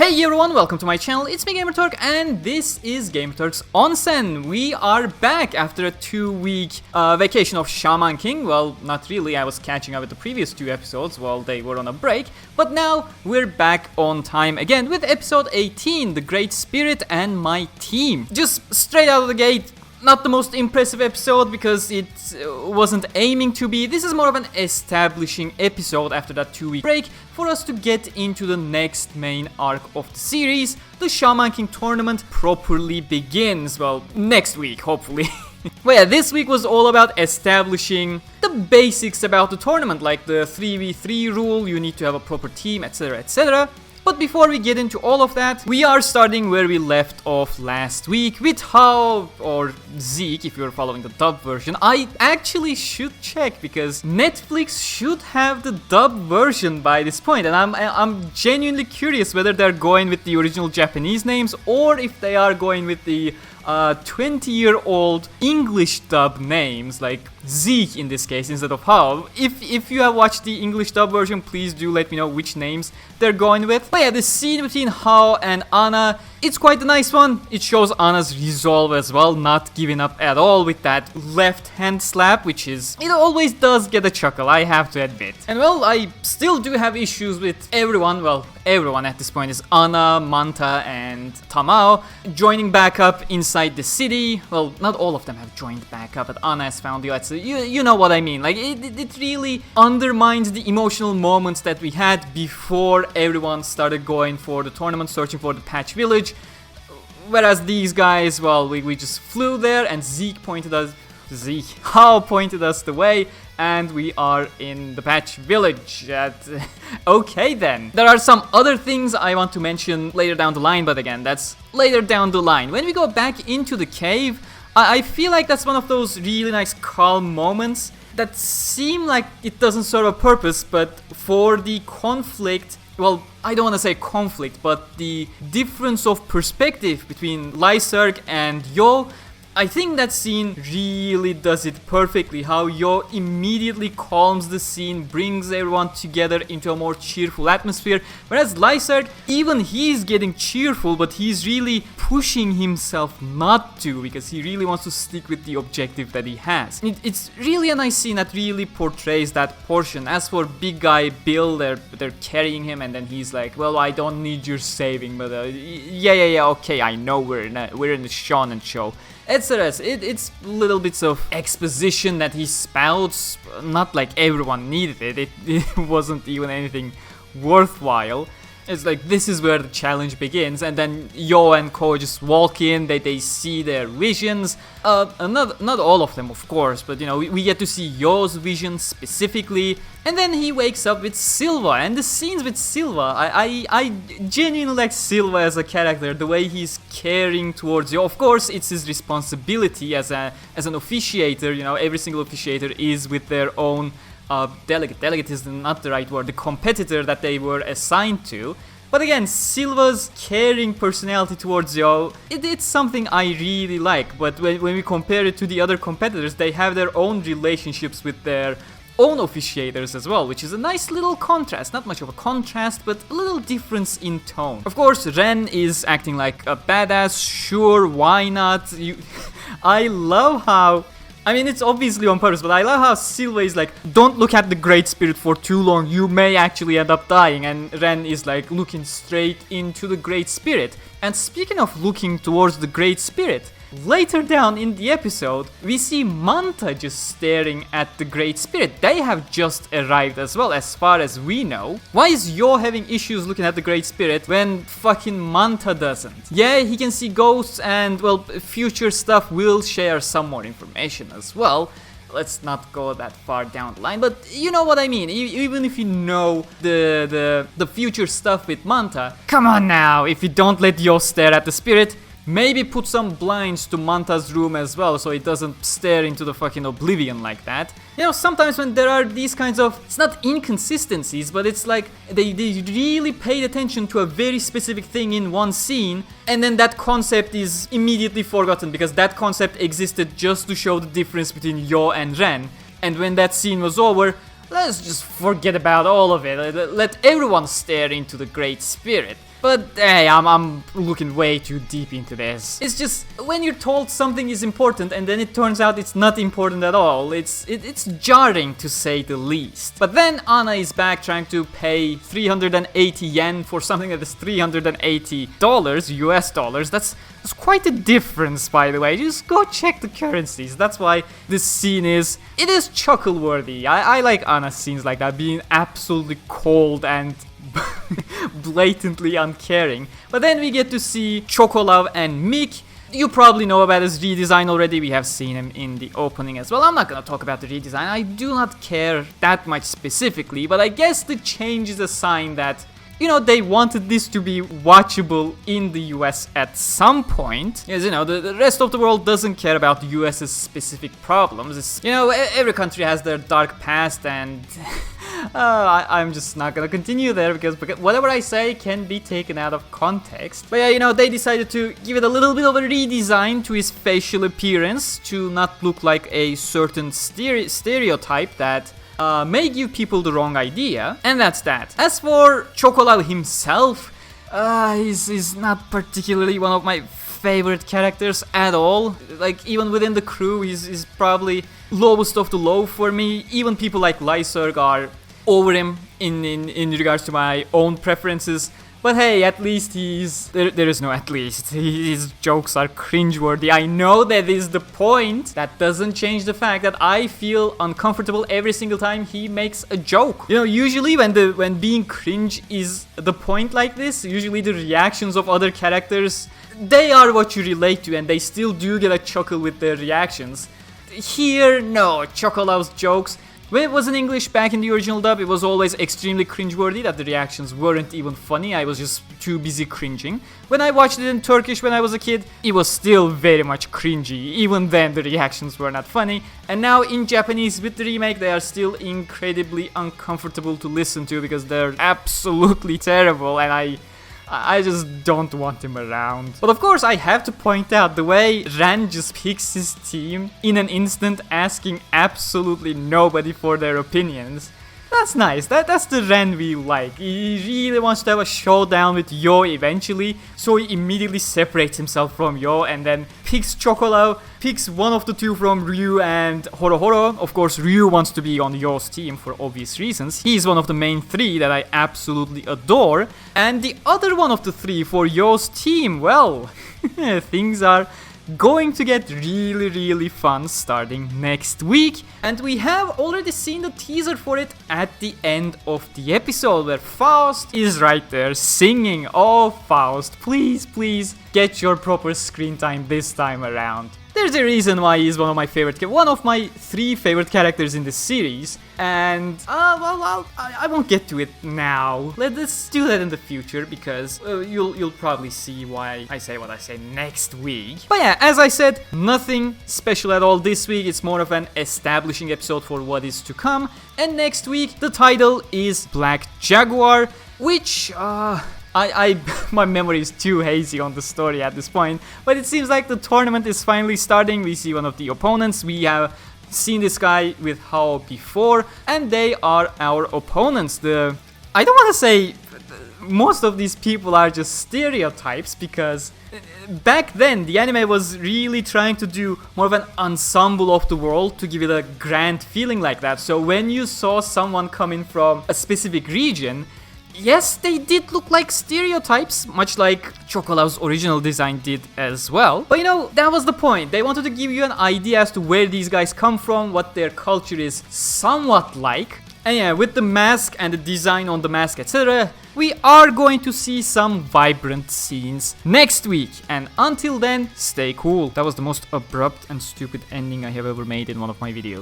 Hey everyone, welcome to my channel, it's me Gamerturk and this is Gamerturk's Onsen. We are back after a 2-week vacation of Shaman King. Well, not really, I was catching up with the previous 2 episodes while they were on a break. But now we're back on time again with episode 18, The Great Spirit and My Team. Just straight out of the gate, not the most impressive episode because it wasn't aiming to be. This is more of an establishing episode after that 2-week break for us to get into the next main arc of the series. The Shaman King Tournament properly begins, well, next week, hopefully. But yeah, this week was all about establishing the basics about the tournament, like the 3v3 rule, you need to have a proper team, etc, etc. But before we get into all of that, we are starting where we left off last week with how, or Zeke if you're following the dub version. I actually should check because Netflix should have the dub version by this point, and I'm genuinely curious whether they're going with the original Japanese names or if they are going with the 20-year-old English dub names, like Zeke in this case instead of How. If you have watched the English dub version, please do let me know which names they're going with. But yeah, the scene between How and Anna, it's quite a nice one. It shows Anna's resolve as well, not giving up at all with that left hand slap, which is, it always does get a chuckle, I have to admit. And well, I still do have issues with everyone, well, everyone at this point is Anna, Manta and Tamao joining back up inside the city. Well, not all of them have joined back up, but Anna has found the so you know what I mean. Like, it really undermines the emotional moments that we had before everyone started going for the tournament, searching for the patch village. Whereas these guys, well, we just flew there and How pointed us the way, and we are in the patch village. Okay then. There are some other things I want to mention later down the line, but again, that's later down the line. When we go back into the cave, I feel like that's one of those really nice calm moments that seem like it doesn't serve a purpose, but for the conflict, well, I don't want to say conflict, but the difference of perspective between Lyserg and Yoh, I think that scene really does it perfectly. How Yoh immediately calms the scene, brings everyone together into a more cheerful atmosphere, whereas Lyserg, even he's getting cheerful, but he's really pushing himself not to, because he really wants to stick with the objective that he has. It's really a nice scene that really portrays that portion. As for big guy Bill, they're carrying him, and then he's like, well, I don't need your saving, but yeah, okay, I know we're in the shonen show, etc. It's little bits of exposition that he spouts, not like everyone needed it. It wasn't even anything worthwhile. It's like, this is where the challenge begins, and then Yoh and Co just walk in, they see their visions. Not all of them, of course, but you know, we get to see Yoh's vision specifically, and then he wakes up with Silva, and the scenes with Silva, I genuinely like Silva as a character, the way he's caring towards Yoh. Of course, it's his responsibility as an officiator, you know, every single officiator is with their own delegate is not the right word, the competitor that they were assigned to. But again, Silva's caring personality towards Yoh, it's something I really like. But when we compare it to the other competitors, they have their own relationships with their own officiators as well, which is a nice little contrast. Not much of a contrast, but a little difference in tone. Of course, Ren is acting like a badass, sure, why not? I love how, I mean, it's obviously on purpose, but I love how Silva is like, don't look at the Great Spirit for too long, you may actually end up dying, and Ren is like looking straight into the Great Spirit. And speaking of looking towards the Great Spirit, later down in the episode, we see Manta just staring at the Great Spirit. They have just arrived as well, as far as we know. Why is Yoh having issues looking at the Great Spirit when fucking Manta doesn't? Yeah, he can see ghosts and, well, future stuff will share some more information as well. Let's not go that far down the line, but you know what I mean. Even if you know the future stuff with Manta, come on now, if you don't let Yoh stare at the spirit, maybe put some blinds to Manta's room as well, so it doesn't stare into the fucking oblivion like that. You know, sometimes when there are these kinds of, it's not inconsistencies, but it's like they really paid attention to a very specific thing in one scene, and then that concept is immediately forgotten because that concept existed just to show the difference between Yoh and Ren. And when that scene was over, let's just forget about all of it. Let everyone stare into the Great Spirit. But hey, I'm looking way too deep into this. It's just when you're told something is important and then it turns out it's not important at all, it's jarring to say the least. But then Anna is back trying to pay 380 yen for something that is $380 US dollars. That's quite a difference, by the way. Just go check the currencies. That's why this scene is chuckle-worthy. I like Anna's scenes like that, being absolutely cold and blatantly uncaring. But then we get to see Chocolove and Mick. You probably know about his redesign already. We have seen him in the opening as well. I'm not gonna talk about the redesign. I do not care that much specifically, but I guess the change is a sign that, you know, they wanted this to be watchable in the US at some point. Because, you know, the rest of the world doesn't care about the US's specific problems. It's, you know, every country has their dark past, and I'm just not gonna continue there because whatever I say can be taken out of context. But yeah, you know, they decided to give it a little bit of a redesign to his facial appearance to not look like a certain stereotype that may give people the wrong idea, and that's that. As for Chocolove himself, he's not particularly one of my favorite characters at all. Like, even within the crew, he's probably lowest of the low for me. Even people like Lyserg are over him in regards to my own preferences. But hey, at least there is no at least. His jokes are cringeworthy. I know that is the point. That doesn't change the fact that I feel uncomfortable every single time he makes a joke. You know, usually when being cringe is the point like this, usually the reactions of other characters, they are what you relate to, and they still do get a chuckle with their reactions. Here, no, Chocolove's jokes, when it was in English back in the original dub, it was always extremely cringeworthy that the reactions weren't even funny. I was just too busy cringing. When I watched it in Turkish when I was a kid, it was still very much cringy. Even then, the reactions were not funny. And now in Japanese with the remake, they are still incredibly uncomfortable to listen to because they're absolutely terrible, and I just don't want him around. But of course, I have to point out the way Ren just picks his team in an instant, asking absolutely nobody for their opinions. That's nice. That's the Ren we like. He really wants to have a showdown with Yoh eventually, so he immediately separates himself from Yoh and then picks Chocolove, picks one of the two from Ryu and Horohoro. Of course, Ryu wants to be on Yoh's team for obvious reasons. He's one of the main three that I absolutely adore. And the other one of the three for Yoh's team, well, things are going to get really fun starting next week, and we have already seen the teaser for it at the end of the episode where Faust is right there singing. Oh, Faust, please get your proper screen time this time around. There's a reason why he's one of my three favorite characters in this series, and well, I won't get to it now. Let's do that in the future because you'll probably see why I say what I say next week. But yeah, as I said, nothing special at all this week. It's more of an establishing episode for what is to come. And next week, the title is Black Jaguar, which my memory is too hazy on the story at this point, but it seems like the tournament is finally starting. We see one of the opponents. We have seen this guy with Hao before, and they are our opponents. I don't want to say most of these people are just stereotypes, because back then the anime was really trying to do more of an ensemble of the world to give it a grand feeling like that. So when you saw someone coming from a specific region, yes, they did look like stereotypes, much like Chocolove's original design did as well. But you know, that was the point. They wanted to give you an idea as to where these guys come from, what their culture is somewhat like. And yeah, with the mask and the design on the mask, etc., we are going to see some vibrant scenes next week. And until then, stay cool. That was the most abrupt and stupid ending I have ever made in one of my videos.